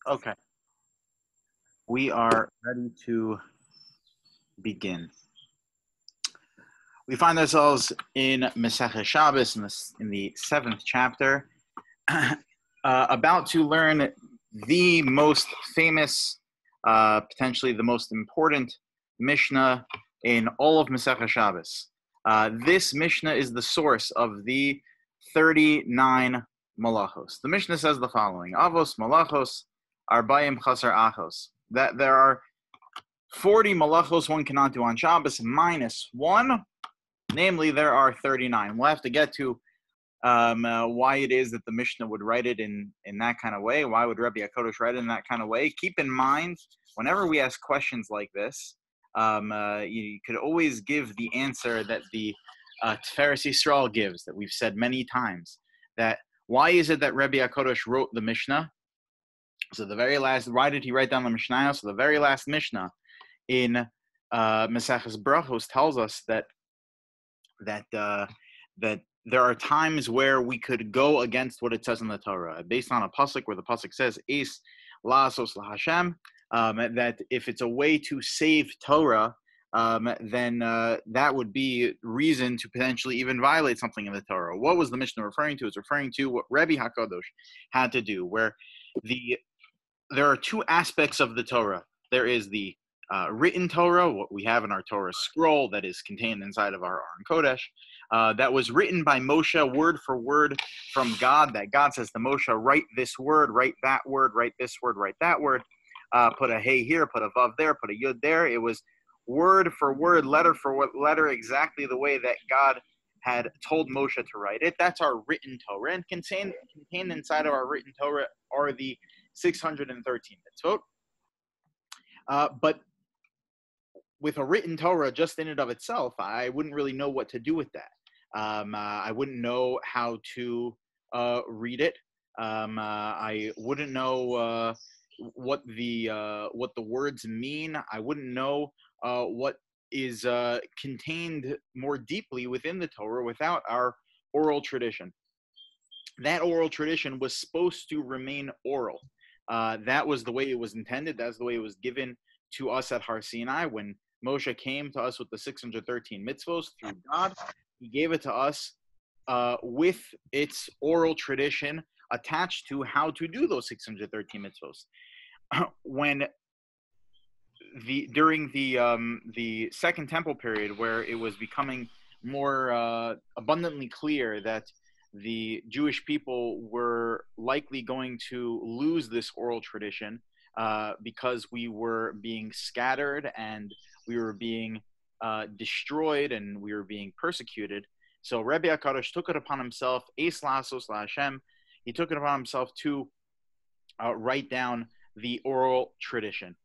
Okay, we are ready to begin. We find ourselves in Masechet Shabbos in the 7th chapter, about to learn the most famous, potentially the most important Mishnah in all of Masechet Shabbos. This Mishnah is the source of the 39 malachos. The Mishnah says the following: Avos malachos arbayim chasar achos. That there are 40 malachos one cannot do on Shabbos minus one. Namely, there are 39. We'll have to get to why it is that the Mishnah would write it in that kind of way. Why would Rabbi HaKodesh write it in that kind of way? Keep in mind, whenever we ask questions like this, you could always give the answer that the Tiferes Yisrael gives, that we've said many times, that why is it that Rabbi HaKodesh wrote the Mishnah? So the very last, why did he write down the Mishnah? So the very last Mishnah in Maseches Brachos tells us that there are times where we could go against what it says in the Torah, based on a pasuk where the pasuk says "Is la'asos laHashem," that if it's a way to save Torah, then that would be reason to potentially even violate something in the Torah. What was the Mishnah referring to? It's referring to what Rabbi HaKodesh had to do, where there are two aspects of the Torah. There is the written Torah, what we have in our Torah scroll that is contained inside of our Aron Kodesh, that was written by Moshe word for word from God, that God says to Moshe, write this word, write that word, write this word, write that word, put a hey here, put a vav there, put a yud there. It was word for word, letter for letter, exactly the way that God had told Moshe to write it. That's our written Torah, and contained inside of our written Torah are the 613 mitzvot. But with a written Torah just in and of itself, I wouldn't really know what to do with that. I wouldn't know how to read it. I wouldn't know what the words mean. I wouldn't know what is contained more deeply within the Torah without our oral tradition. That oral tradition was supposed to remain oral. That was the way it was intended. That's the way it was given to us at Har Sinai. When Moshe came to us with the 613 mitzvos through God, he gave it to us with its oral tradition attached to how to do those 613 mitzvos. When during the Second Temple period, where it was becoming more abundantly clear that the Jewish people were likely going to lose this oral tradition because we were being scattered and we were being destroyed and we were being persecuted. So Rabbi HaKodesh took it upon himself, Eis la'asos laHashem, he took it upon himself to write down the oral tradition.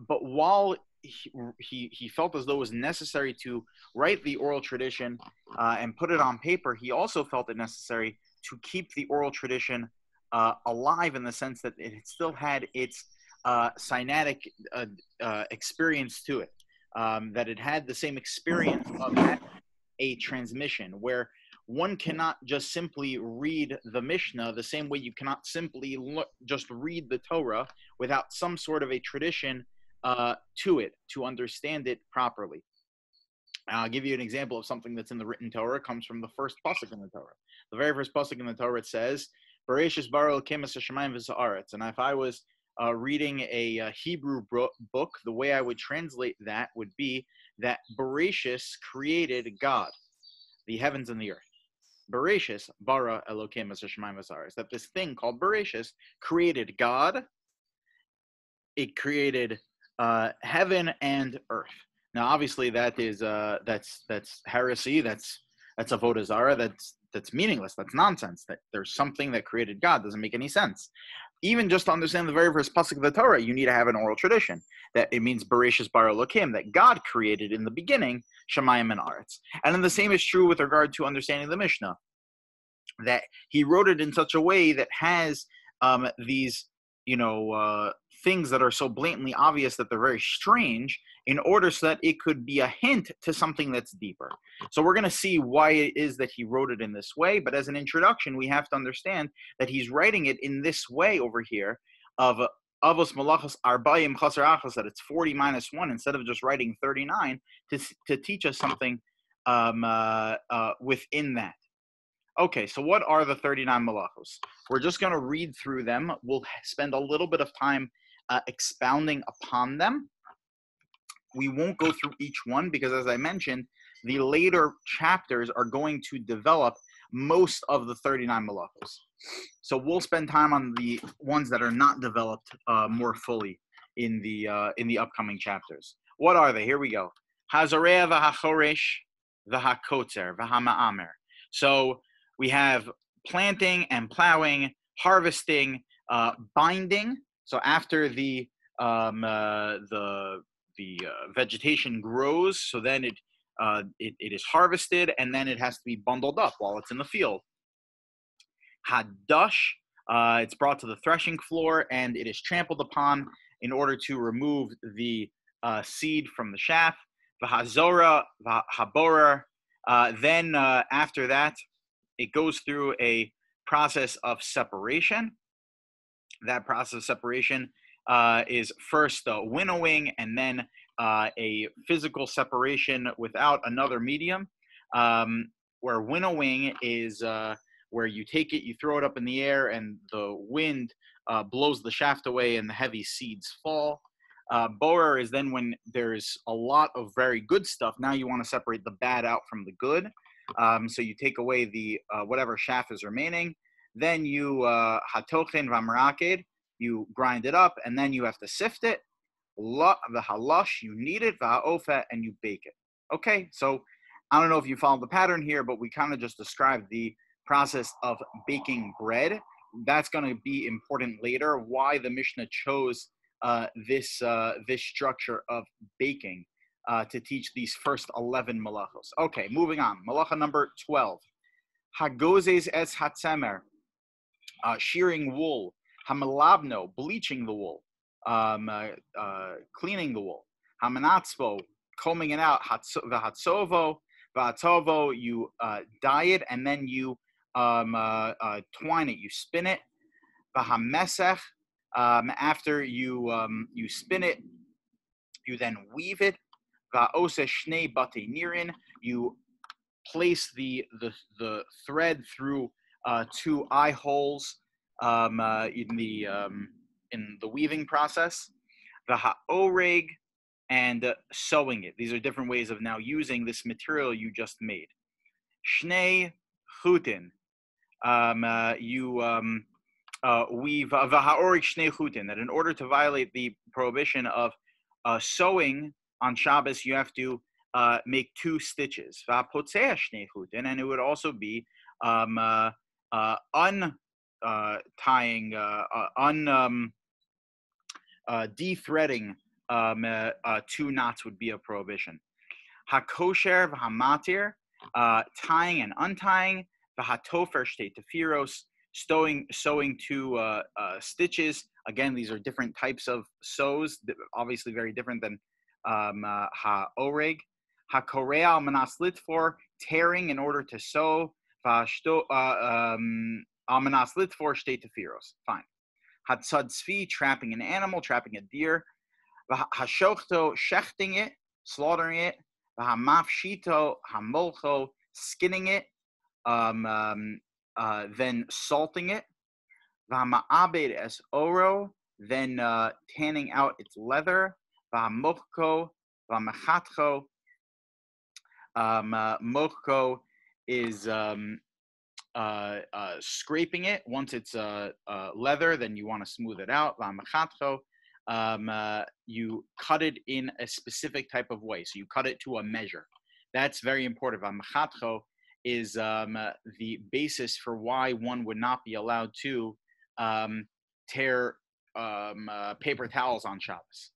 But while he felt as though it was necessary to write the oral tradition and put it on paper, he also felt it necessary to keep the oral tradition alive, in the sense that it still had its synatic experience to it, that it had the same experience of a transmission, where one cannot just simply read the Mishnah the same way you cannot simply just read the Torah without some sort of a tradition to it, to understand it properly. I'll give you an example of something that's in the written Torah. It comes from the first pasuk in the Torah. The very first pasuk in the Torah, it says, "Bereshis bara Elokim es hashamayim v'ha'aretz." And if I was reading a Hebrew book, the way I would translate that would be that Bereshis created God, the heavens and the earth. Bereshis bara Elokim es hashamayim v'ha'aretz. That this thing called Bereshis created God. It created heaven and earth. Now, obviously, that is that's heresy. That's avodah zarah. That's meaningless. That's nonsense. That there's something that created God doesn't make any sense. Even just to understand the very first pasuk of the Torah, you need to have an oral tradition. That it means Bereshis bara Elokim, that God created in the beginning Shamayim and Aretz. And then the same is true with regard to understanding the Mishnah. That he wrote it in such a way that has these things that are so blatantly obvious that they're very strange, in order so that it could be a hint to something that's deeper. So we're going to see why it is that he wrote it in this way, but as an introduction, we have to understand that he's writing it in this way over here of Avos Malachos Arbayim Chaser Achos, that it's 40 minus 1 instead of just writing 39 to teach us something within that. Okay, so what are the 39 malachos? We're just going to read through them. We'll spend a little bit of time expounding upon them. We won't go through each one because, as I mentioned, the later chapters are going to develop most of the 39 malachos. So we'll spend time on the ones that are not developed more fully in the upcoming chapters. What are they? Here we go. Hazorea v'hachoresh v'hakotzer v'hama'amer. So we have planting and plowing, harvesting, binding. So after the vegetation grows, so then it is harvested, and then it has to be bundled up while it's in the field. Hadash, it's brought to the threshing floor, and it is trampled upon in order to remove the seed from the chaff. V'hazora, v'haborer. Then after that, it goes through a process of separation. That process of separation is first winnowing, and then a physical separation without another medium, where winnowing is where you take it, you throw it up in the air, and the wind blows the shaft away and the heavy seeds fall. Borer is then when there's a lot of very good stuff. Now you want to separate the bad out from the good. So you take away the whatever chaff is remaining. Then you hatochen v'amraked, you grind it up, and then you have to sift it. V'halash, you knead it. V'haofa, and you bake it. Okay, so I don't know if you followed the pattern here, but we kind of just described the process of baking bread. That's going to be important later. Why the Mishnah chose this structure of baking to teach these first 11 malachos. Okay, moving on. Malacha number 12. Hagozes es hatzemer, shearing wool. Hamalabno, bleaching the wool. Cleaning the wool. Hamanatzvo, combing it out. V'hatzovo, v'hatovo, you dye it, and then you twine it, you spin it. V'hamesech, after you spin it, you then weave it. Va'ose shnei bate nirin, you place the thread through 2 eye holes in the weaving process. V'ha'oreg, and sewing it. These are different ways of now using this material you just made. Shnei chutin, you weave v'ha'oreg shnei chutin, that in order to violate the prohibition of sewing on Shabbos, you have to make 2 stitches. V'ha'potzeh shnei chutin, and it would also be de-threading 2 knots would be a prohibition. Hakosher v'hamatir, tying and untying. V'hatofer shtei tefiros, sewing 2 stitches. Again, these are different types of sews, obviously very different than ha'oreg. Hakorea al manas litfor, tearing in order to sew. Al manas litfor shtei tefiros. Fine. Hatzad tzvi, trapping an animal, trapping a deer. Hashochto, shechting it, slaughtering it. Hamafshito, hamolcho, skinning it, then salting it. V'hama'abed es oro, then tanning out its leather. V'hamochko, v'hamachatcho. Mochko is scraping it. Once it's leather, then you want to smooth it out. V'hamachatcho, you cut it in a specific type of way. So you cut it to a measure. That's very important. V'hamachatcho is the basis for why one would not be allowed to tear paper towels on Shabbos.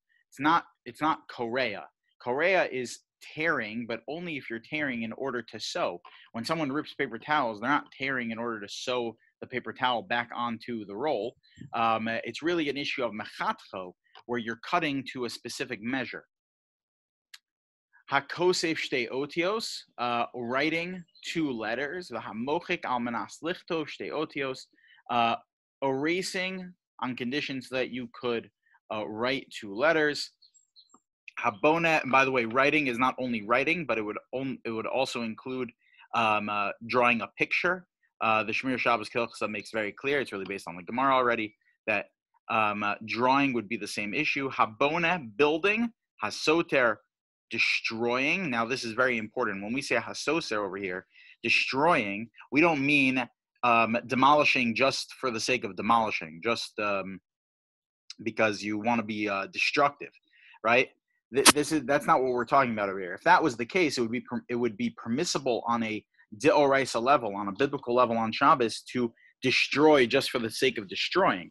It's not korea. Korea is tearing, but only if you're tearing in order to sew. When someone rips paper towels, they're not tearing in order to sew the paper towel back onto the roll. It's really an issue of mechatcho, where you're cutting to a specific measure. Hakosef shtei otios, writing 2 letters. V'hamochik al manas lichto shtei otios, erasing on conditions that you could write 2 letters. Habona, and by the way, writing is not only writing, but it would also include drawing a picture. The Shemir Shabbos Kilchasa makes very clear, it's really based on the Gemara already, that drawing would be the same issue. Habona, building. Hasoter, destroying. Now, this is very important. When we say hasoser over here, destroying, we don't mean demolishing just for the sake of demolishing, just because you want to be destructive, right? That's not what we're talking about over here. If that was the case, it would be permissible on a deoraisa level, on a biblical level on Shabbos, to destroy just for the sake of destroying,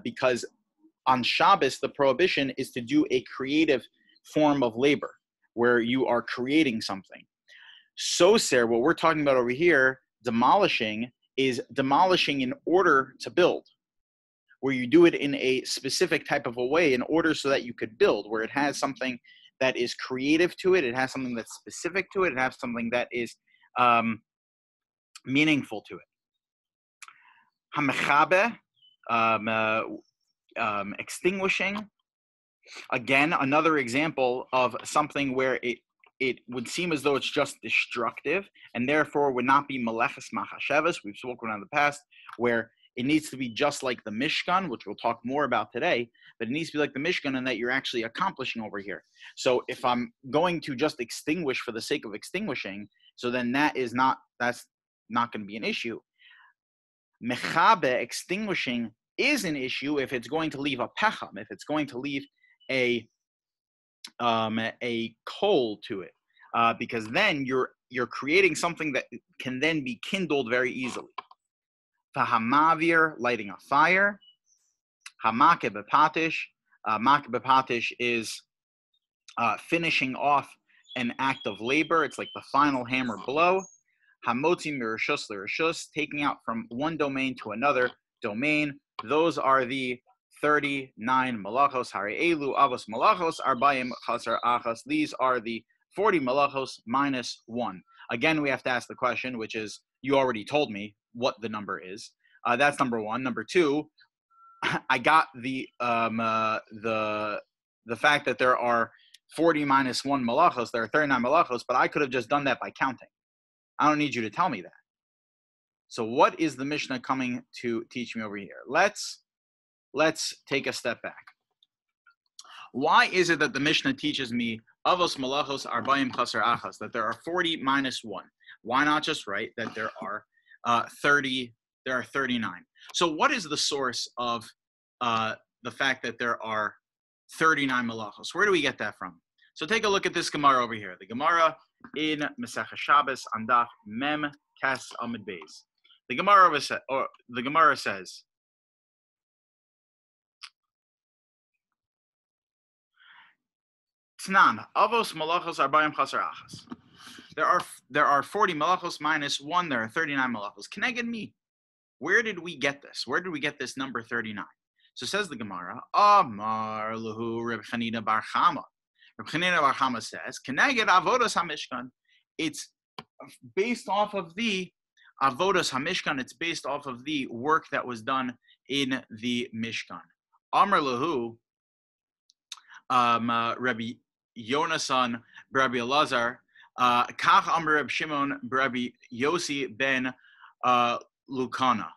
because on Shabbos the prohibition is to do a creative form of labor where you are creating something. Soser, what we're talking about over here, demolishing, is demolishing in order to build, where you do it in a specific type of a way in order so that you could build, where it has something that is creative to it, it has something that's specific to it, it has something that is meaningful to it. Hamechabe, extinguishing. Again, another example of something where it would seem as though it's just destructive and therefore would not be meleches machashavas. We've spoken on the past where it needs to be just like the Mishkan, which we'll talk more about today, but it needs to be like the Mishkan and that you're actually accomplishing over here. So if I'm going to just extinguish for the sake of extinguishing, so then that's not going to be an issue. Mechabe, extinguishing, is an issue if it's going to leave a pecham, if it's going to leave a coal to it, because then you're creating something that can then be kindled very easily. Fahamavir, lighting a fire. Hamake bepatish. Make bepatish is finishing off an act of labor. It's like the final hammer blow. Hamotzi mirishus l'rishus, taking out from one domain to another domain. Those are the 39 malachos. Hari elu avos malachos arbayim chasar achas. These are the 40 malachos minus 1. Again, we have to ask the question, which is, you already told me what the number is. That's number 1. Number 2, I got the fact that there are 40 minus 1 malachos. There are 39 malachos, but I could have just done that by counting. I don't need you to tell me that. So what is the Mishnah coming to teach me over here? Let's take a step back. Why is it that the Mishnah teaches me avos malachos arbayim chasar achas, that there are 40 minus 1? Why not just write that there are 39? So what is the source of the fact that there are 39 malachos? Where do we get that from? So take a look at this Gemara over here. The Gemara in Masechah Shabbos on Daf Mem Tes Amud Beis. The Gemara says, Tnan avos malachos arbayim chasar achas. There are 40 malachos minus 1. There are 39 malachos. Keneged me. Where did we get this? Where did we get this number 39? So says the Gemara, Amar Lahu Reb Chanina Bar Chama. Reb Chanina Bar Chama says, Keneged avodas hamishkan. It's based off of the avodas hamishkan. It's based off of the work that was done in the Mishkan. Amar Lahu, Rabbi Yonasan, Rabbi Elazar, Kach Amar Reb Shimon, Rabbi Yosi ben Lukana.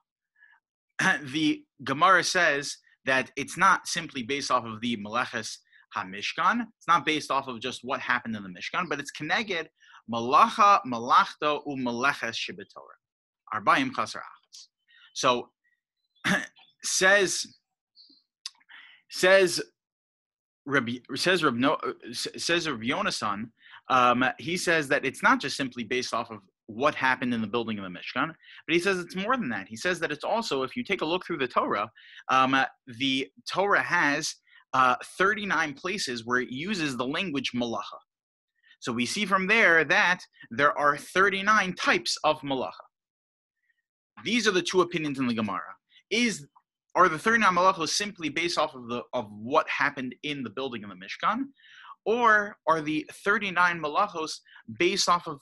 The Gemara says that it's not simply based off of the Meleches HaMishkan. It's not based off of just what happened in the Mishkan, but it's Keneged Malacha, Malachto, Meleches Sheb'Torah. Arbayim Chasar Achas. So says Rabbi Yonasan, he says that it's not just simply based off of what happened in the building of the Mishkan, but he says it's more than that. He says that it's also, if you take a look through the Torah has 39 places where it uses the language malacha. So we see from there that there are 39 types of malacha. These are the two opinions in the Gemara. Are the 39 malachos simply based off of what happened in the building of the Mishkan? Or are the 39 malachos based off of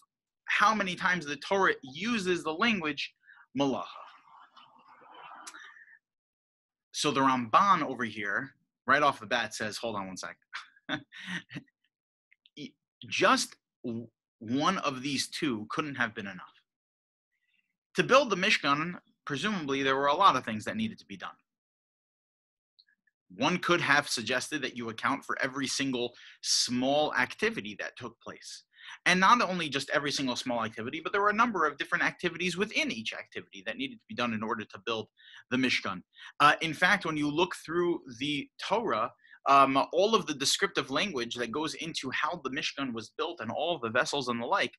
how many times the Torah uses the language malacha? So the Ramban over here right off the bat says, hold on one sec. Just one of these two couldn't have been enough. To build the Mishkan, presumably there were a lot of things that needed to be done. One could have suggested that you account for every single small activity that took place. And not only just every single small activity, but there were a number of different activities within each activity that needed to be done in order to build the Mishkan. In fact, when you look through the Torah, all of the descriptive language that goes into how the Mishkan was built and all of the vessels and the like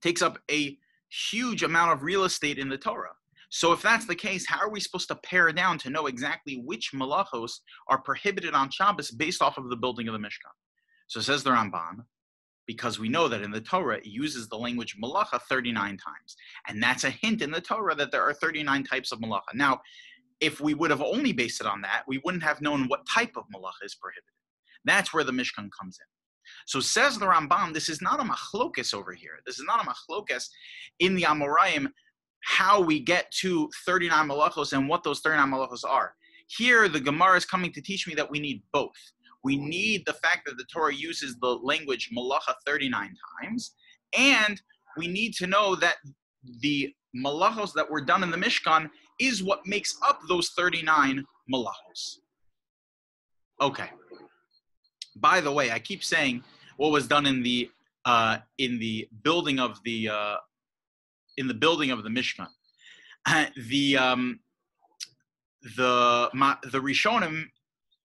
takes up a huge amount of real estate in the Torah. So if that's the case, how are we supposed to pare down to know exactly which malachos are prohibited on Shabbos based off of the building of the Mishkan? So says the Ramban, because we know that in the Torah, it uses the language malacha 39 times. And that's a hint in the Torah that there are 39 types of malacha. Now, if we would have only based it on that, we wouldn't have known what type of malacha is prohibited. That's where the Mishkan comes in. So says the Rambam, this is not a machlokas over here. This is not a machlokas in the Amoraim, how we get to 39 malachos and what those 39 malachos are. Here, the Gemara is coming to teach me that we need both. We need the fact that the Torah uses the language malacha 39 times, and we need to know that the malachos that were done in the Mishkan is what makes up those 39 malachos. Okay. By the way, I keep saying what was done in the building of the Mishkan. The Rishonim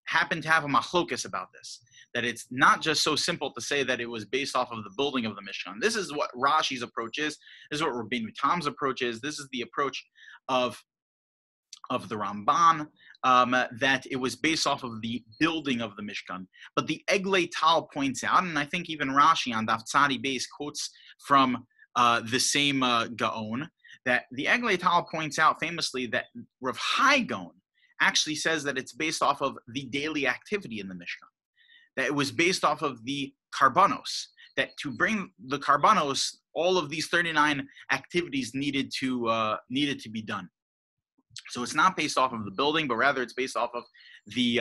happen to have a machlokas about this, that it's not just so simple to say that it was based off of the building of the Mishkan. This is what Rashi's approach is. This is what Rabbeinu Tam's approach is. This is the approach of the Ramban, that it was based off of the building of the Mishkan. But the Eglei Tal points out, and I think even Rashi on Daf Tzadi Beis quotes from the same Gaon, that the Eglei Tal points out famously that Rav Hai Gaon actually says that it's based off of the daily activity in the Mishkan, that it was based off of the karbanos, that to bring the karbanos, all of these 39 activities needed to be done. So it's not based off of the building, but rather it's based off of the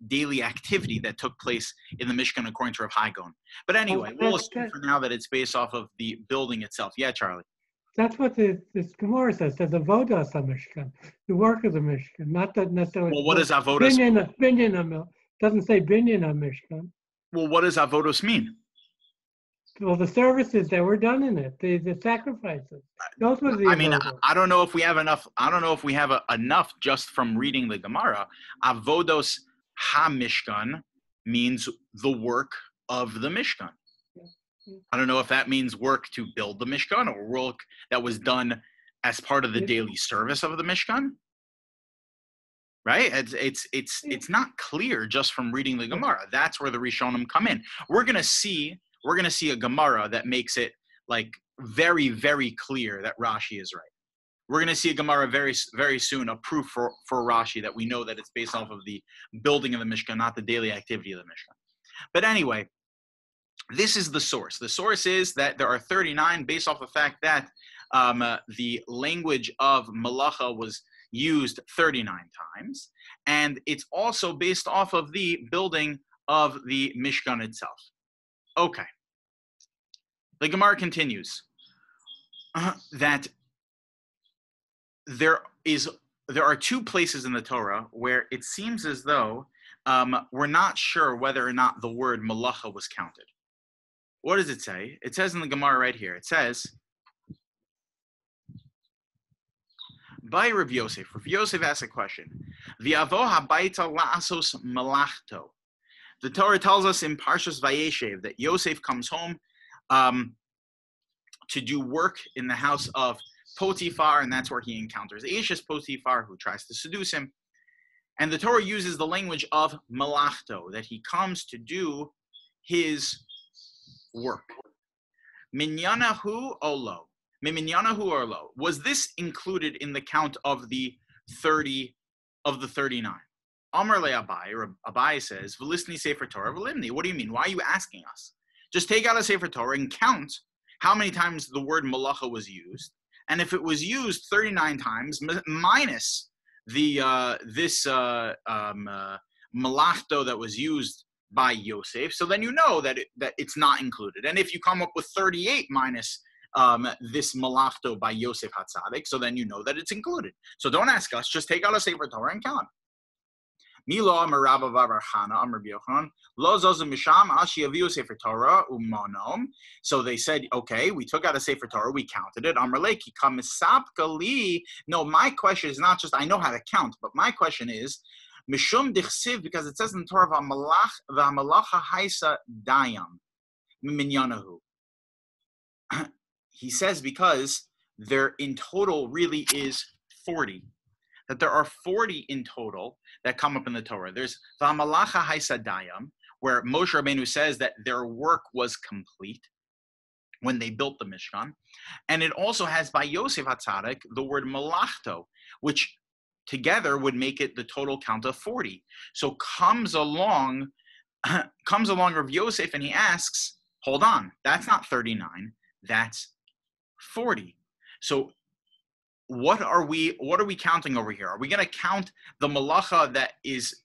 daily activity that took place in the Mishkan according to Rav Hai Gaon. But anyway, we'll assume for now that it's based off of the building itself. Yeah, Charlie. That's what this Gemara says. There's avodas HaMishkan, the work of the Mishkan, not that necessarily. Well, what does avodas mean? Doesn't say binyan HaMishkan. Well, what does avodos mean? Well, the services that were done in it, the sacrifices. Those were the. I mean, I don't know if we have enough. I don't know if we have enough just from reading the Gemara. Avodos HaMishkan means the work of the Mishkan. I don't know if that means work to build the Mishkan or work that was done as part of the daily service of the Mishkan. Right? It's not clear just from reading the Gemara. That's where the Rishonim come in. We're gonna see a Gemara that makes it like very, very clear that Rashi is right. We're gonna see a Gemara very, very soon, a proof for Rashi that we know that it's based off of the building of the Mishkan, not the daily activity of the Mishkan. But anyway, this is the source. The source is that there are 39 based off the fact that the language of malacha was used 39 times. And it's also based off of the building of the Mishkan itself. Okay. The Gemara continues that there are two places in the Torah where it seems as though we're not sure whether or not the word malacha was counted. What does it say? It says in the Gemara right here. It says, by Rabbi Yosef. Rabbi Yosef asks a question. V'yavo habayta la'asos malachto. The Torah tells us in Parshas Vayeshev that Yosef comes home to do work in the house of Potiphar, and that's where he encounters Ashes Potiphar, who tries to seduce him. And the Torah uses the language of malachto, that he comes to do his work. Minyanahu olo. Minyanahu orlo. Was this included in the count of the 39? Amar le Abai, or Abai says, V'lisni Sefer Torah v'limni. What do you mean? Why are you asking us? Just take out a Sefer Torah and count how many times the word malacha was used. And if it was used 39 times, minus this malachto that was used by Yosef, so then you know that it's not included. And if you come up with 38 minus this malachto by Yosef Hatzadik, so then you know that it's included. So don't ask us, just take out a Sefer Torah and count. Milo Amar Rabba Bar Chana Amar B'Yochanan Lo Zozu Misham Ashi Aviu Sefer Torah Umonom. So they said, okay, we took out a Sefer Torah, we counted it. Amar Leiki Kamisap Gali. No, my question is not just I know how to count, but my question is Mishum Dichsiv, because it says in the Torah V'Hamalacha Haisa Dayam Minyanahu. He says because there in total really is 40. That there are 40 in total that come up in the Torah. There's V'Hamalacha Haisadayam, where Moshe Rabbeinu says that their work was complete when they built the Mishkan. And it also has by Yosef HaTzadik the word Malachto, which together would make it the total count of 40. So comes along Rav Yosef and he asks, hold on, that's not 39, that's 40. So what are we counting over here? Are we going to count the malacha that is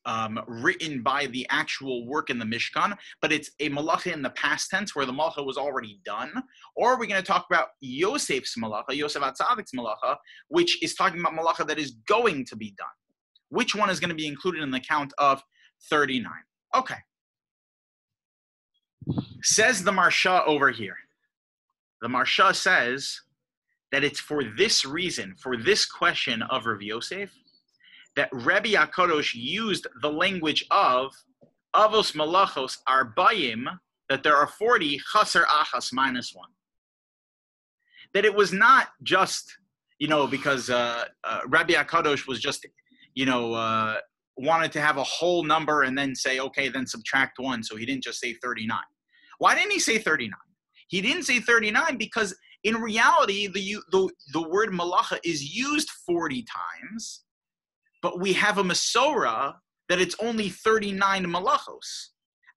written by the actual work in the Mishkan, but it's a malacha in the past tense where the malacha was already done? Or are we going to talk about Yosef's malacha, Yosef HaTzadik's malacha, which is talking about malacha that is going to be done? Which one is going to be included in the count of 39? Okay. Says the Marsha over here. The Marsha says that it's for this reason, for this question of Rav Yosef, that Rabbi HaKadosh used the language of Avos Malachos Arbayim, that there are 40, Chaser Achas minus 1. That it was not just, because Rabbi HaKadosh was just, wanted to have a whole number and then say, okay, then subtract 1. So he didn't just say 39. Why didn't he say 39? He didn't say 39 because in reality, the word malacha is used 40 times, but we have a Masorah that it's only 39 malachos.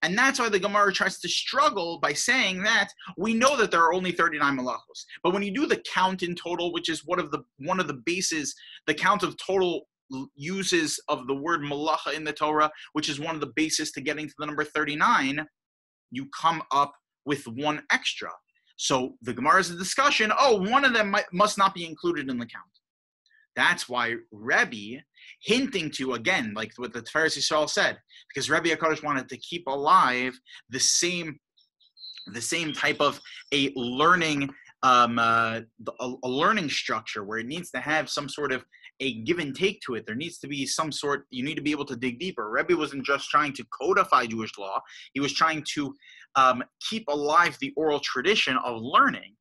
And that's why the Gemara tries to struggle by saying that we know that there are only 39 malachos. But when you do the count in total, which is one of the bases, the count of total uses of the word malacha in the Torah, which is one of the bases to getting to the number 39, you come up with one extra. So the Gemara is a discussion, one of them must not be included in the count. That's why Rebbe, hinting to, again, like what the Tiferes Yisrael said, because Rebbe HaKadosh wanted to keep alive the same type of a learning learning structure where it needs to have some sort of a give and take to it. There needs to be some sort, you need to be able to dig deeper. Rebbe wasn't just trying to codify Jewish law, he was trying to keep alive the oral tradition of learning.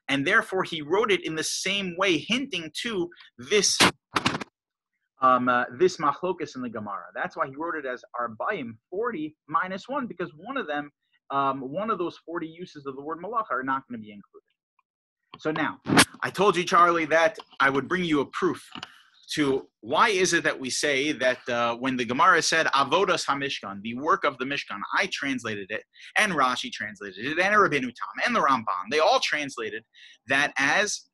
And therefore he wrote it in the same way, hinting to this this machlokas in the Gemara. That's why he wrote it as Arbayim, 40 minus 1, because one of them, one of those 40 uses of the word malacha are not going to be included. So now, I told you, Charlie, that I would bring you a proof to why is it that we say that when the Gemara said Avodas HaMishkan, the work of the Mishkan, I translated it, and Rashi translated it, and Rabbeinu Tam, and the Ramban, they all translated that as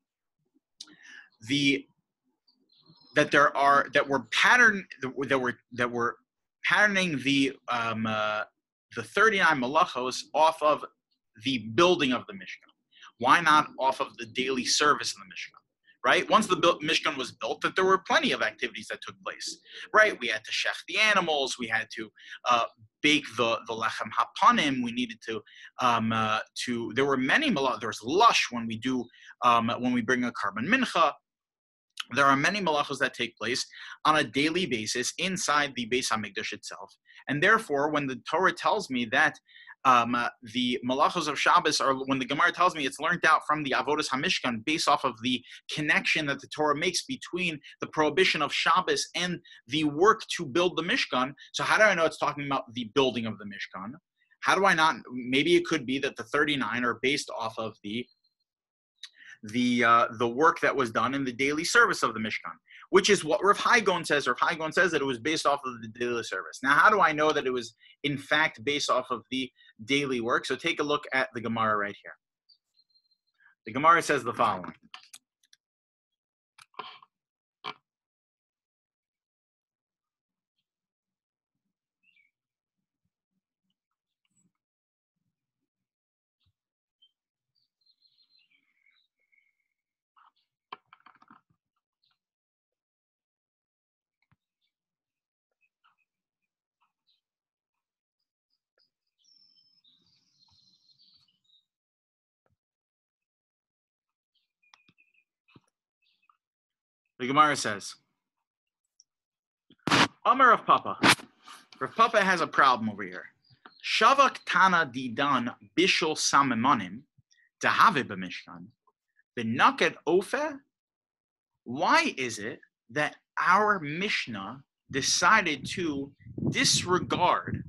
that we're patterning the 39 malachos off of the building of the Mishkan. Why not off of the daily service in the Mishkan, right? Once the Mishkan was built, that there were plenty of activities that took place, right? We had to shech the animals, we had to bake the lechem hapanim, we needed to there were many malachos. There's lush when we bring a carbon mincha. There are many malachos that take place on a daily basis inside the Beis HaMikdash itself. And therefore, when the Torah tells me that the malachos of Shabbos are, when the Gemara tells me it's learned out from the Avodas HaMishkan based off of the connection that the Torah makes between the prohibition of Shabbos and the work to build the Mishkan. So how do I know it's talking about the building of the Mishkan? How do I not? Maybe it could be that the 39 are based off of the work that was done in the daily service of the Mishkan, which is what Rav Haigon says. Rav Haigon says that it was based off of the daily service. Now, how do I know that it was, in fact, based off of the daily work? So take a look at the Gemara right here. The Gemara says the following. The Gemara says, Amar Rav Papa. Rav Papa has a problem over here. Shavak Tana Didan Bishul Samemanim Tahave B'Mishkan B'Naket Ofe. Why is it that our Mishnah decided to disregard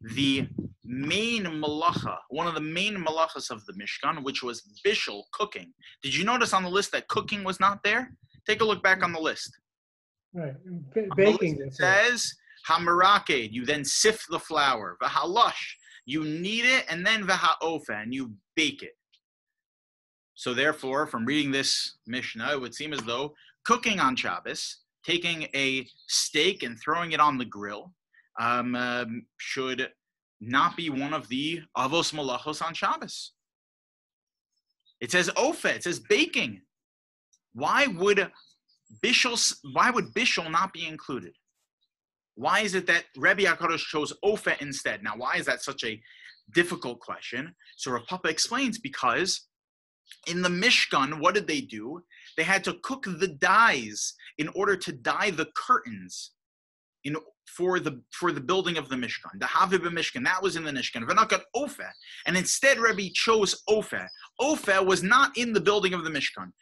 the main malacha, one of the main malachas of the Mishkan, which was bishul, cooking? Did you notice on the list that cooking was not there? Take a look back on the list. Right. Baking. It says hamaraked, you then sift the flour. V'halash, you knead it, and then v'ha'ofa, and you bake it. So therefore, from reading this Mishnah, it would seem as though cooking on Shabbos, taking a steak and throwing it on the grill, should not be one of the avos malachos on Shabbos. It says ofa, it says baking. Why would bishul not be included? Why is it that Rebbe HaKadosh chose ofa instead? Now, why is that such a difficult question? So Rav Papa explains, because in the Mishkan, what did they do? They had to cook the dyes in order to dye the curtains for the building of the Mishkan. The Havib Mishkan, that was in the Mishkan. V'nakat Ofe. And instead, Rebbe chose Ofe. Ofe was not in the building of the Mishkan.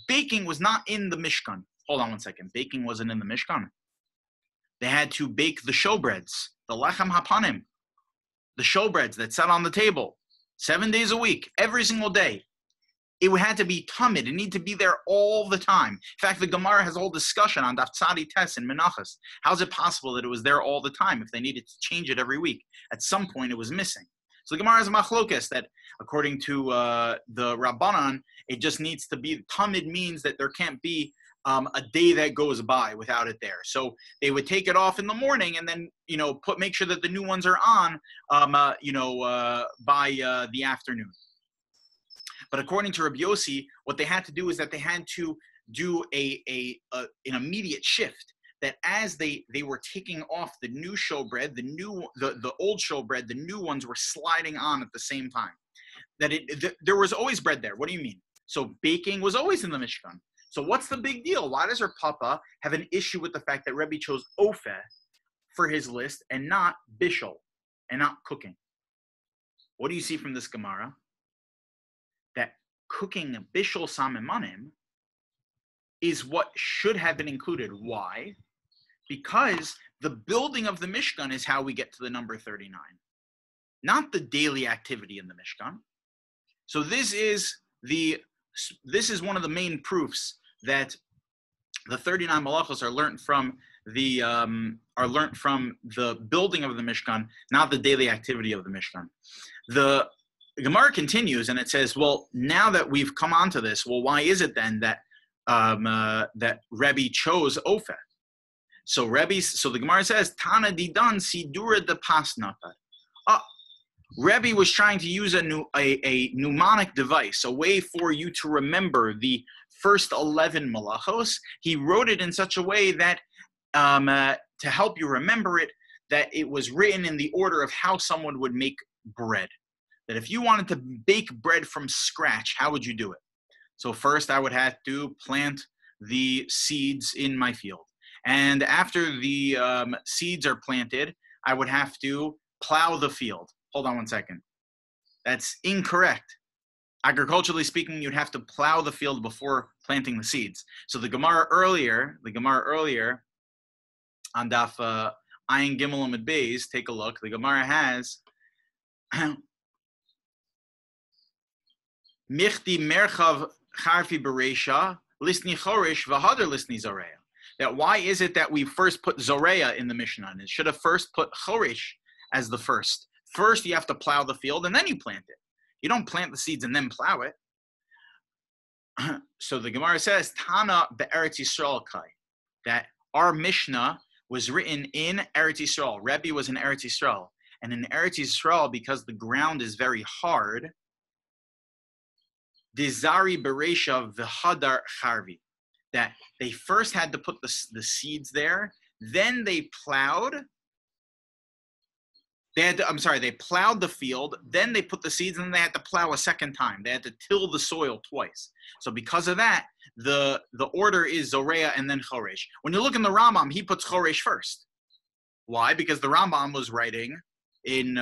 Baking was not in the Mishkan. Hold on one second. Baking wasn't in the Mishkan. They had to bake the showbreads, the lechem hapanim, the showbreads that sat on the table 7 days a week, every single day. It had to be tamid. It needed to be there all the time. In fact, the Gemara has a whole discussion on Daf Tzadi Tes and Menachos. How is it possible that it was there all the time if they needed to change it every week? At some point, it was missing. So the Gemara has a machlokes that, according to the Rabbanan, it just needs to be, tamid means that there can't be a day that goes by without it there. So they would take it off in the morning and then, make sure that the new ones are on, by the afternoon. But according to Rabbi Yossi, what they had to do is that they had to do an immediate shift. That as they were taking off the new showbread, the old showbread, the new ones were sliding on at the same time. That there was always bread there. What do you mean? So baking was always in the Mishkan. So what's the big deal? Why does our Papa have an issue with the fact that Rebbe chose Ofe for his list and not Bishul and not cooking? What do you see from this Gemara? That cooking Bishul Samemanim is what should have been included. Why? Because the building of the Mishkan is how we get to the number 39, not the daily activity in the Mishkan. So this is one of the main proofs that the 39 malachos are learned from the building of the Mishkan, not the daily activity of the Mishkan. The Gemara continues and it says, well, now that we've come onto this, well, why is it then that that Rebbe chose Ofe? So the Gemara says, Tana didan sidura de pasnata. Rebbe was trying to use a mnemonic device, a way for you to remember the first 11 malachos. He wrote it in such a way that to help you remember it, that it was written in the order of how someone would make bread. That if you wanted to bake bread from scratch, how would you do it? So first I would have to plant the seeds in my field. And after the seeds are planted, I would have to plow the field. Hold on one second. That's incorrect. Agriculturally speaking, you'd have to plow the field before planting the seeds. So the Gemara earlier on Daf Ayin Gimel Amud Beis, take a look. The Gemara has Michti Merchav Charfi Bereisha Lisni Chorish V'Hadar Lisni Zoreya. That why is it that we first put Zoreya in the Mishnah? And it should have first put Chorish as the first. First, you have to plow the field, and then you plant it. You don't plant the seeds and then plow it. So the Gemara says, Tana be'Eretz Yisrael Kai, that our Mishnah was written in Eretz Yisrael. Rebbe was in Eretz Yisrael. And in Eretz Yisrael, because the ground is very hard, Dizari Bereisha V'Hadar Charvi, that they first had to put the seeds there, then they plowed, They plowed the field, then they put the seeds, and then they had to plow a second time. They had to till the soil twice. So because of that, the order is Zoreah and then Choresh. When you look in the Rambam, he puts Choresh first. Why? Because the Rambam was writing in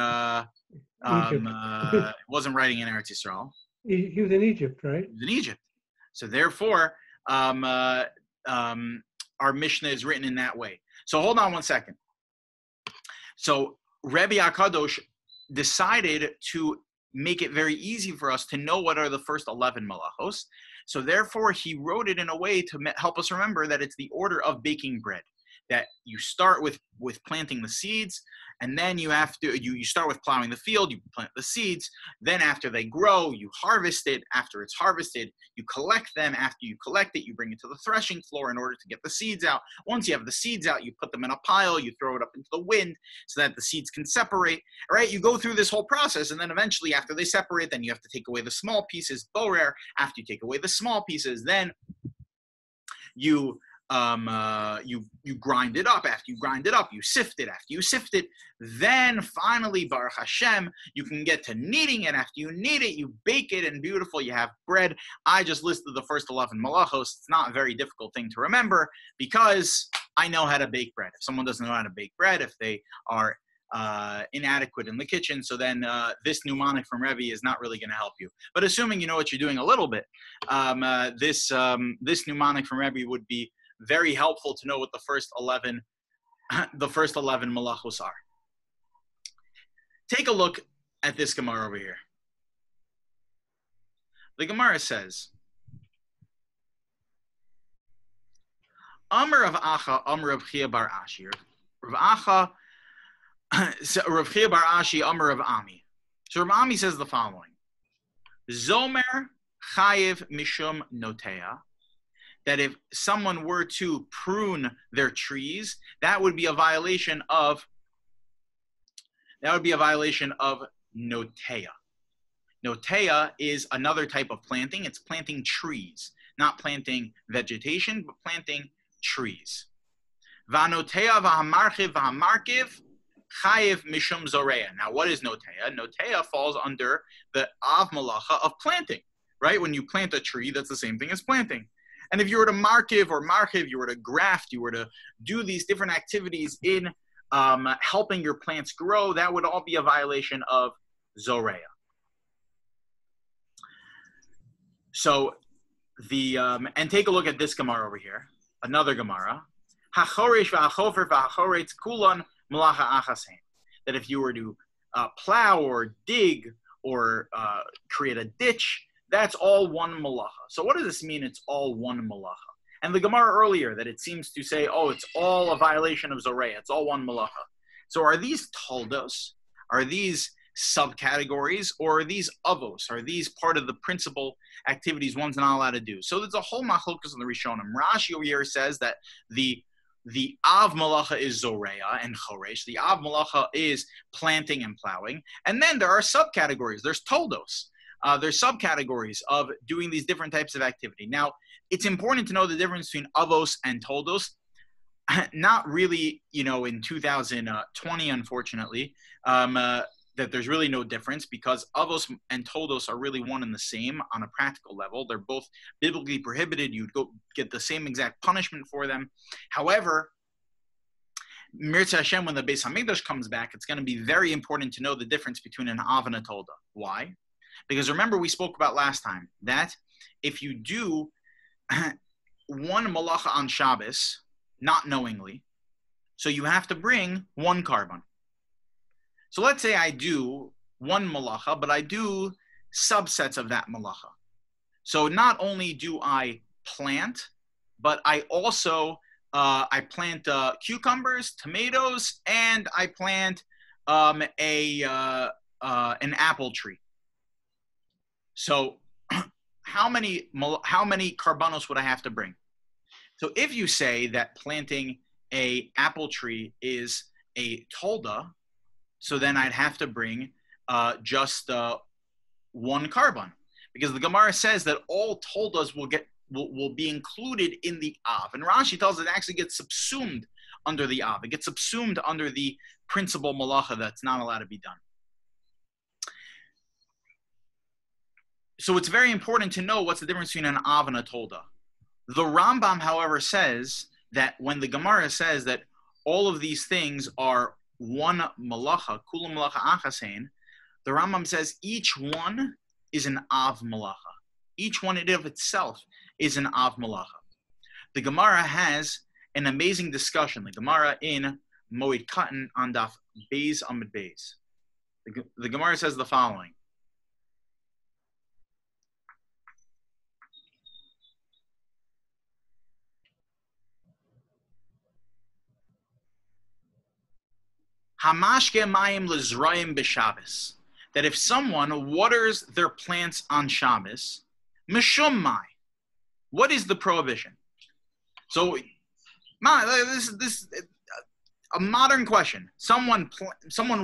wasn't writing in Eretz Yisrael. He was in Egypt, right? He was in Egypt. So therefore, our Mishnah is written in that way. So hold on one second. So Rebbe HaKadosh decided to make it very easy for us to know what are the first 11 malachos. So therefore, he wrote it in a way to help us remember that it's the order of baking bread. That you start with planting the seeds, and then you have to you start with plowing the field, you plant the seeds, then after they grow, you harvest it. After it's harvested, you collect them. After you collect it, you bring it to the threshing floor in order to get the seeds out. Once you have the seeds out, you put them in a pile, you throw it up into the wind so that the seeds can separate. All right, you go through this whole process, and then eventually after they separate, then you have to take away the small pieces, borer. After you take away the small pieces, then you grind it up. After you grind it up, you sift it. After you sift it, then finally, Baruch Hashem, you can get to kneading it. After you knead it, you bake it, and beautiful, you have bread. I just listed the first 11 malachos. It's not a very difficult thing to remember because I know how to bake bread. If someone doesn't know how to bake bread, if they are inadequate in the kitchen, so then this mnemonic from Rebbe is not really going to help you. But assuming you know what you're doing a little bit, this mnemonic from Rebbe would be very helpful to know what the first 11 malachos are. Take a look at this Gemara over here. The Gemara says, Amr of Acha, Amr of Chia bar Ashi. Rav Chia bar Ashi, Amr of Ami. So Rav Ami says the following: Zomer chayev mishum notea. That if someone were to prune their trees, that would be a violation of notea. Notea is another type of planting. It's planting trees, not planting vegetation, but planting trees. Vanotea v'hamarchiv v'hamarkiv chayev mishum zoreya. Now, what is notea? Notea falls under the av malacha of planting, right? When you plant a tree, that's the same thing as planting. And if you were to markiv, you were to graft, you were to do these different activities in helping your plants grow, that would all be a violation of Zoreya. So and take a look at this Gemara over here, another Gemara. Hachoresh v'hachofer v'hachoretz kulon malacha achasein. That if you were to plow or dig or create a ditch, that's all one malacha. So what does this mean, it's all one malacha? And the Gemara earlier, that it seems to say, oh, it's all a violation of Zoreya. It's all one malacha. So are these toldos? Are these subcategories? Or are these avos? Are these part of the principal activities one's not allowed to do? So there's a whole machlokas in the Rishonim. Rashi over here says that the av malacha is Zoreya and Choresh. The av malacha is planting and plowing. And then there are subcategories. There's toldos. There's subcategories of doing these different types of activity. Now, it's important to know the difference between avos and toldos. Not really, in 2020, unfortunately, that there's really no difference because avos and toldos are really one and the same on a practical level. They're both biblically prohibited. You'd go get the same exact punishment for them. However, Mirza Hashem, when the Beis Hamikdash comes back, it's going to be very important to know the difference between an av and a tolda. Why? Because remember, we spoke about last time that if you do one malacha on Shabbos, not knowingly, so you have to bring one carbon. So let's say I do one malacha, but I do subsets of that malacha. So not only do I plant, but I also plant cucumbers, tomatoes, and I plant an apple tree. So how many carbonos would I have to bring? So if you say that planting a apple tree is a tolda, so then I'd have to bring just one carbon, because the Gemara says that all toldas will be included in the av. And Rashi tells us it actually gets subsumed under the Av. It gets subsumed under the principal malacha that's not allowed to be done. So it's very important to know what's the difference between an Av and a Tolda. The Rambam, however, says that when the Gemara says that all of these things are one malacha, kula malacha achasein, the Rambam says each one is an Av malacha. Each one in of itself is an Av malacha. The Gemara has an amazing discussion. The Gemara in Moed Katan on Daf Beis Amud Beis. The Gemara says the following. Hamashke mayim lezrayim b'Shabbos. That if someone waters their plants on Shabbos, mishum mai. What is the prohibition? So, this a modern question. Someone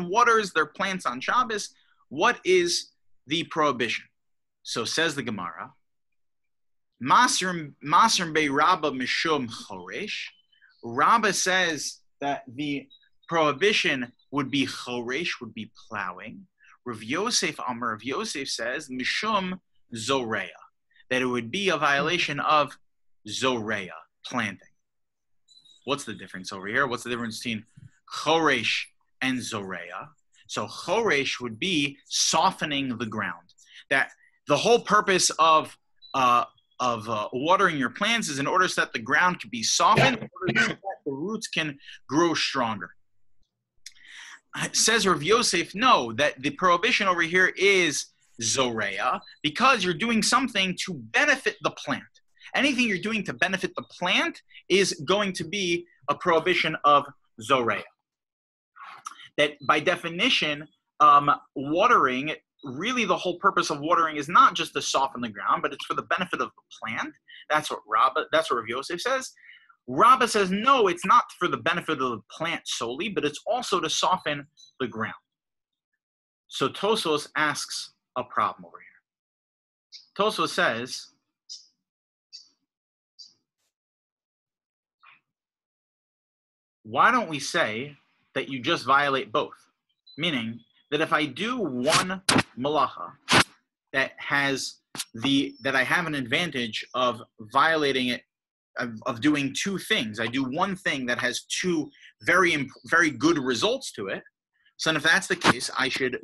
waters their plants on Shabbos. What is the prohibition? So says the Gemara. Masrim be Rabba mishum choresh. Rabba says that the prohibition would be choresh, would be plowing. Rav Yosef Amar, Rav Yosef says mishum zoreya, that it would be a violation of zoreya, planting. What's the difference over here? What's the difference between choresh and zoreya? So choresh would be softening the ground. That the whole purpose of watering your plants is in order so that the ground can be softened, in order so that the roots can grow stronger. Says Rav Yosef, no, that the prohibition over here is zoreya, because you're doing something to benefit the plant. Anything you're doing to benefit the plant is going to be a prohibition of zoreya. That by definition, watering, really the whole purpose of watering is not just to soften the ground, but it's for the benefit of the plant. That's what Rav Yosef says. Rabbi says, no, it's not for the benefit of the plant solely, but it's also to soften the ground. So Tosfos asks a problem over here. Tosfos says, why don't we say that you just violate both? Meaning that if I do one malacha that I have an advantage of violating it, of doing two things. I do one thing that has two very good results to it. So if that's the case, I should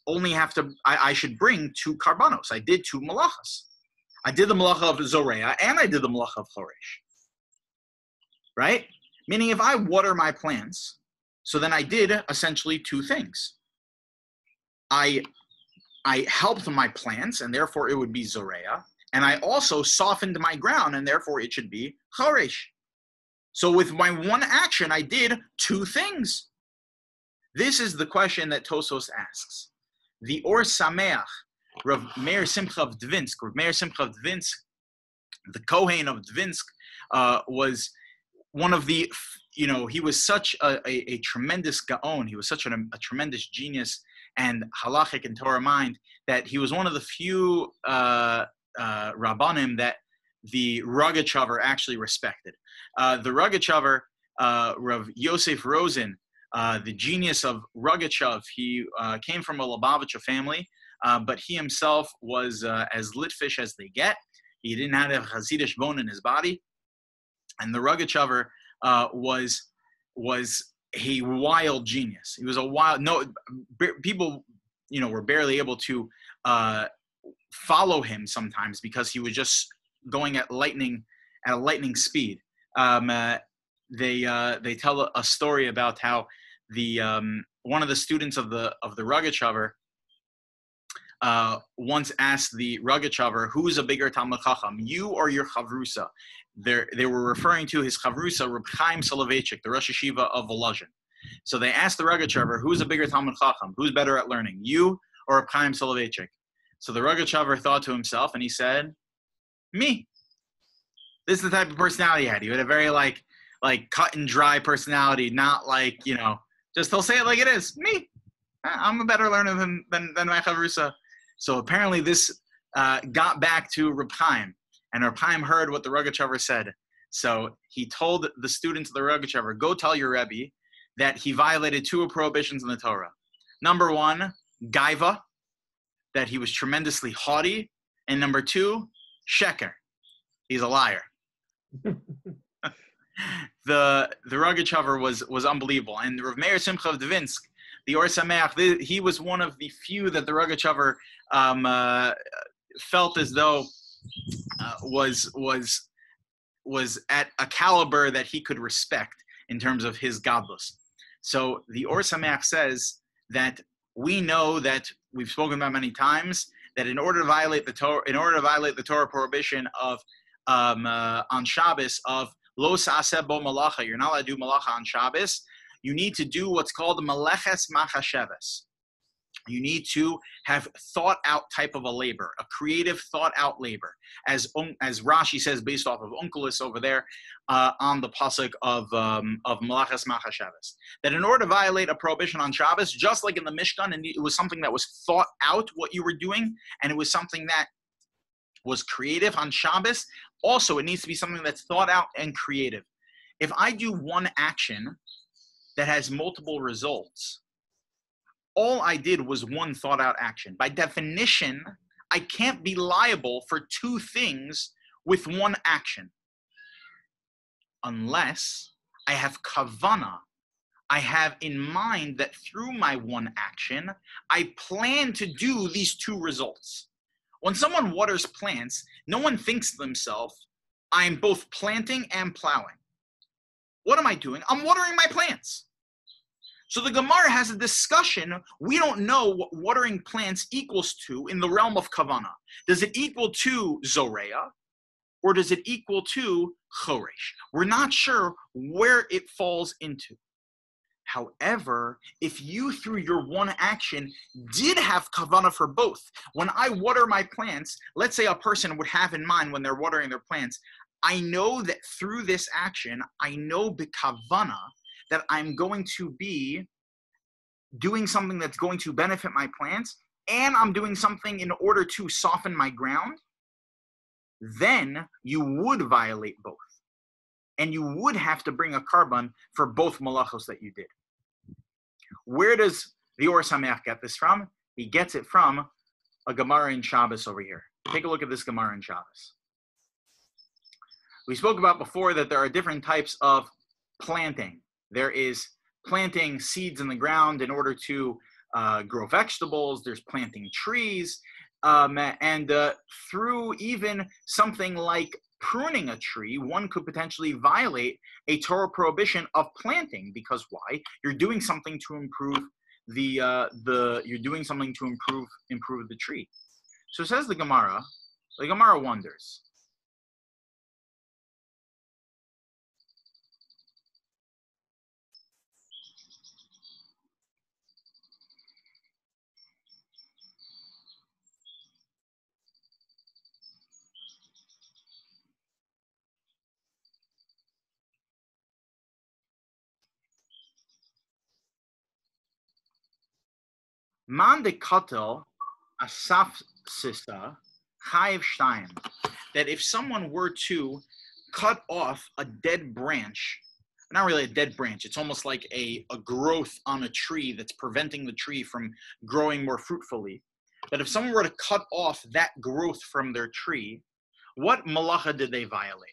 bring two karbanos. I did two malachas. I did the malacha of zoreya and I did the malacha of choresh. Right? Meaning if I water my plants, so then I did essentially two things. I helped my plants, and therefore it would be zoreya. And I also softened my ground, and therefore it should be choresh. So with my one action, I did two things. This is the question that Tosfos asks. The Or Sameach, Rav Meir Simcha of Dvinsk, the Kohen of Dvinsk, was one of the, he was such a tremendous gaon. He was such a tremendous genius and halachic and Torah mind that he was one of the few Rabbanim that the Rogachover actually respected. The Rogachover, Rav Yosef Rosen, the genius of Rogachev, he came from a Lubavitcher family, but he himself was as Litvish as they get. He didn't have a Hasidic bone in his body. And the Rogachover was a wild genius. He was a wild, people, were barely able to follow him sometimes because he was just going at a lightning speed. They tell a story about how the one of the students of the Rogachover once asked the Rogachover, who's a bigger Talmid Chacham, you or your Chavrusa? They were referring to his Chavrusa, Reb Chaim Soloveitchik, the Rosh Yeshiva of Volozhin. So they asked the Rogachover, who's a bigger Talmid Chacham? Who's better at learning, you or Reb Chaim Soloveitchik? So the Rogachover thought to himself, and he said, me. This is the type of personality he had. He had a very like cut and dry personality, not like, just he'll say it like it is. Me. I'm a better learner than my Chavrusa. So apparently this got back to Reb Chaim, and Reb Chaim heard what the Rogachover said. So he told the students of the Rogachover, go tell your Rebbe that he violated two prohibitions in the Torah. Number one, gaiva, that he was tremendously haughty. And number two, sheker, he's a liar. The Rogachover was unbelievable. And Rav Meir Simcha of Dvinsk, the Or Sameach, he was one of the few that the Rogachover felt as though was at a caliber that he could respect in terms of his godless. So the Or Sameach says that we know that we've spoken about many times that in order to violate the Torah prohibition of on Shabbos of lo sa'aseh bo malacha, you're not allowed to do malacha on Shabbos. You need to do what's called meleches machasheves. You need to have thought out type of a labor, a creative thought out labor, as Rashi says based off of Onkelos over there on the pasuk of Malaches Machashavas. That in order to violate a prohibition on Shabbos, just like in the Mishkan, and it was something that was thought out what you were doing, and it was something that was creative on Shabbos. Also, it needs to be something that's thought out and creative. If I do one action that has multiple results, all I did was one thought out action. By definition, I can't be liable for two things with one action. Unless I have kavana. I have in mind that through my one action, I plan to do these two results. When someone waters plants, no one thinks to themselves, I'm both planting and plowing. What am I doing? I'm watering my plants. So the Gemara has a discussion. We don't know what watering plants equals to in the realm of Kavana. Does it equal to Zoreya or does it equal to Choresh? We're not sure where it falls into. However, if you through your one action did have Kavana for both, when I water my plants, let's say a person would have in mind when they're watering their plants, I know that through this action, I know b'Kavana that I'm going to be doing something that's going to benefit my plants, and I'm doing something in order to soften my ground, then you would violate both. And you would have to bring a carbon for both malachos that you did. Where does the Or Sameach get this from? He gets it from a Gemara in Shabbos over here. Take a look at this Gemara in Shabbos. We spoke about before that there are different types of planting. There is planting seeds in the ground in order to grow vegetables. There's planting trees. And through even something like pruning a tree, one could potentially violate a Torah prohibition of planting. Because why? You're doing something to improve improve the tree. So says the Gemara. The Gemara wonders. Man de Kollel asaf sista chayiv shtayim. That if someone were to cut off a dead branch, not really a dead branch, it's almost like a growth on a tree that's preventing the tree from growing more fruitfully. That if someone were to cut off that growth from their tree, what malacha did they violate?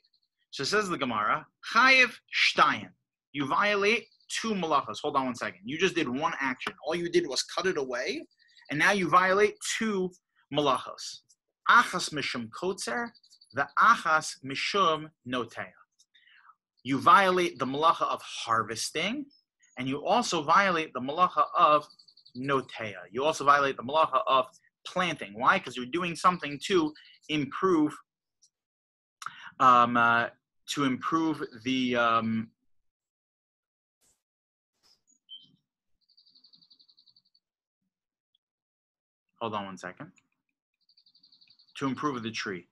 So it says the Gemara, chayiv shtayim. You violate two malachas. Hold on one second. You just did one action. All you did was cut it away, and now you violate two malachas. Achas mishum kotzer, the achas mishum noteya. You violate the malacha of harvesting, and you also violate the malacha of noteya. You also violate the malacha of planting. Why? Because you're doing something to improve, the hold on one second. To improve the tree.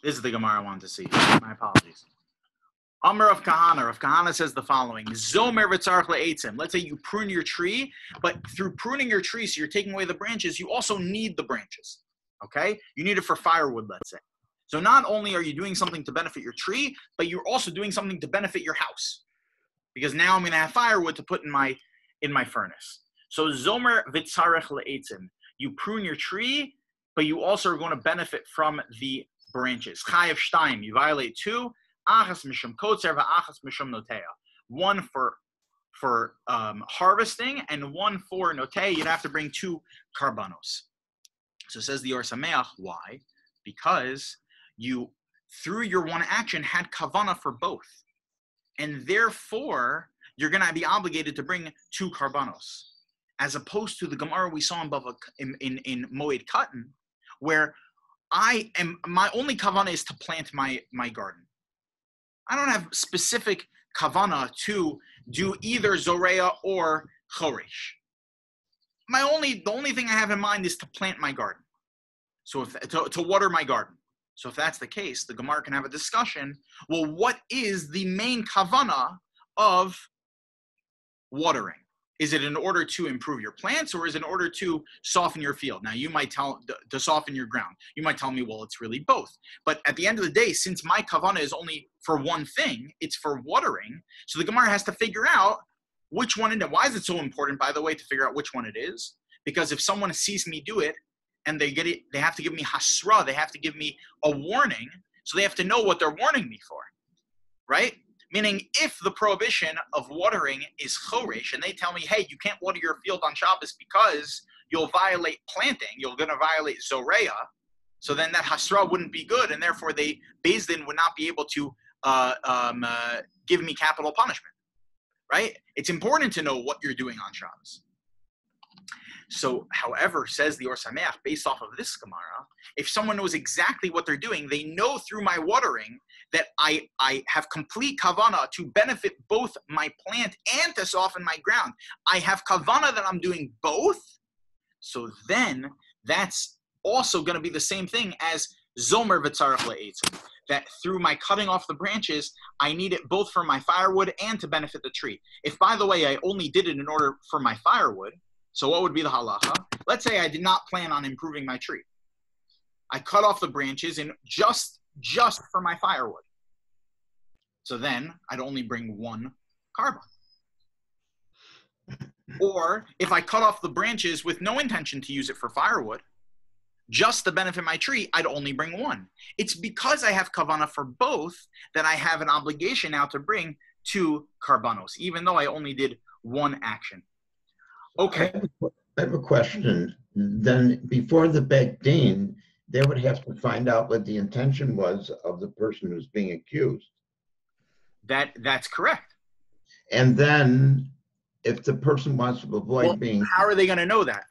This is the Gemara I wanted to see. My apologies. Amar of Kahana. Rav Kahana says the following. Zomer v'tzarich le'etzim. Let's say you prune your tree, but through pruning your tree, so you're taking away the branches, you also need the branches. Okay? You need it for firewood, let's say. So not only are you doing something to benefit your tree, but you're also doing something to benefit your house. Because now I'm going to have firewood to put in my furnace. So zomer v'tzarech le'etzim. You prune your tree, but you also are going to benefit from the branches. Chayev shtaim. You violate 2. Achas mishum kotzer v'achas mishum noteya. 1 for harvesting and 1 for noteya. You'd have to bring 2 karbanos. So says the Or Sameach. Why? Because you, through your one action, had kavana for both. And therefore, you're going to be obligated to bring 2 karbanos. As opposed to the Gemara we saw in Moed Katan, where my only kavana is to plant my garden. I don't have specific kavana to do either zoreya or choresh. The only thing I have in mind is to plant my garden. So to water my garden. So if that's the case, the Gemara can have a discussion. Well, what is the main kavana of watering? Is it in order to improve your plants, or is it in order to soften your field? Now, you might to soften your ground. You might tell me, well, it's really both. But at the end of the day, since my kavana is only for one thing, it's for watering. So the Gemara has to figure out which one it is. Why is it so important, by the way, to figure out which one it is? Because if someone sees me do it, and they get it, they have to give me hasra, they have to give me a warning, so they have to know what they're warning me for, right? Meaning, if the prohibition of watering is choresh, and they tell me, hey, you can't water your field on Shabbos because you'll violate planting, you're going to violate zoreya, so then that hasra wouldn't be good, and therefore Beis Din would not be able to give me capital punishment, right? It's important to know what you're doing on Shabbos. So, however, says the Or Sameach, based off of this Gemara, if someone knows exactly what they're doing, they know through my watering that I have complete kavana to benefit both my plant and to soften my ground. I have kavana that I'm doing both. So then that's also going to be the same thing as zomer v'tzarech le'etzim, that through my cutting off the branches, I need it both for my firewood and to benefit the tree. If, by the way, I only did it in order for my firewood, so what would be the halacha? Let's say I did not plan on improving my tree. I cut off the branches and just for my firewood. So then I'd only bring 1 carbon. Or if I cut off the branches with no intention to use it for firewood, just to benefit my tree, I'd only bring 1. It's because I have kavana for both that I have an obligation now to bring 2 karbanos, even though I only did 1 action. Okay. I have a question. Then before the Beit Din, they would have to find out what the intention was of the person who's being accused. That's correct. And then if the person wants to avoid being... How are they going to know that?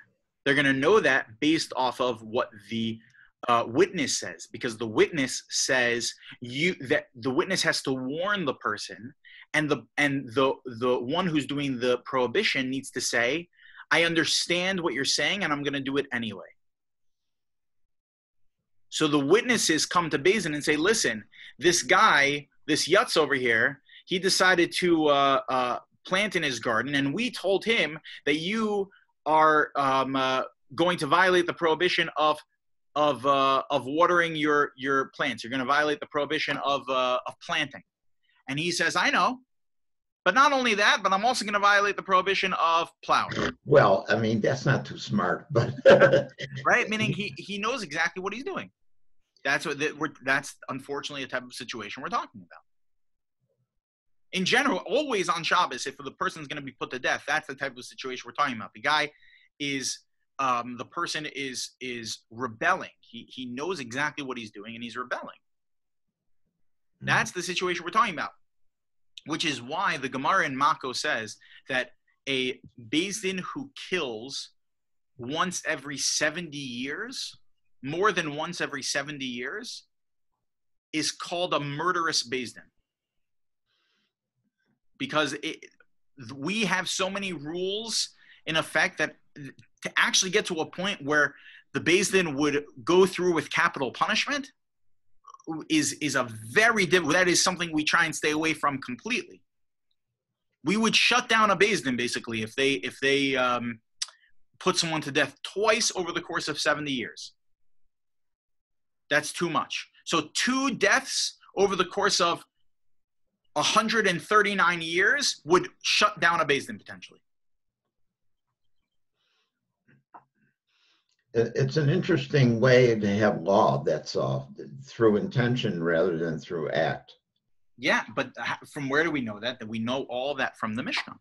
They're going to know that based off of what the witness says, because the witness says that the witness has to warn the person, and the one who's doing the prohibition needs to say, I understand what you're saying, and I'm going to do it anyway. So the witnesses come to Beis Din and say, listen, this guy, this yutz over here, he decided to plant in his garden, and we told him that you are going to violate the prohibition of watering your plants. You're going to violate the prohibition of planting. And he says, I know. But not only that, but I'm also going to violate the prohibition of plowing. Well, I mean, that's not too smart, but... Right? Meaning he knows exactly what he's doing. That's unfortunately a type of situation we're talking about. In general, always on Shabbos, if the person's going to be put to death, that's the type of situation we're talking about. The guy is, the person is rebelling. He knows exactly what he's doing, and he's rebelling. That's the situation we're talking about. Which is why the Gemara in Mako says that a Beis Din who kills once every 70 years, more than once every 70 years, is called a murderous Beis Din. Because we have so many rules in effect that to actually get to a point where the Beis Din would go through with capital punishment is a very difficult. That is something we try and stay away from completely. We would shut down a Beis Din basically if they put someone to death twice over the course of 70 years. That's too much. So 2 deaths over the course of 139 years would shut down a Beis Din potentially. It's an interesting way to have law that's through intention rather than through act. Yeah, but from where do we know that? That we know all that from the Mishkan.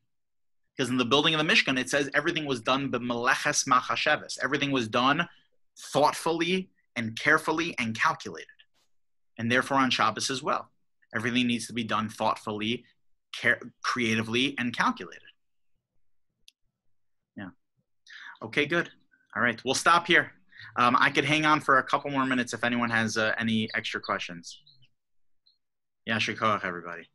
Because in the building of the Mishkan, it says everything was done b'meleches machasheves. Everything was done thoughtfully and carefully and calculated. And therefore on Shabbos as well. Everything needs to be done thoughtfully, creatively, and calculated. Yeah. Okay, good. All right, we'll stop here. I could hang on for a couple more minutes if anyone has any extra questions. Yeah, Shikoach, everybody.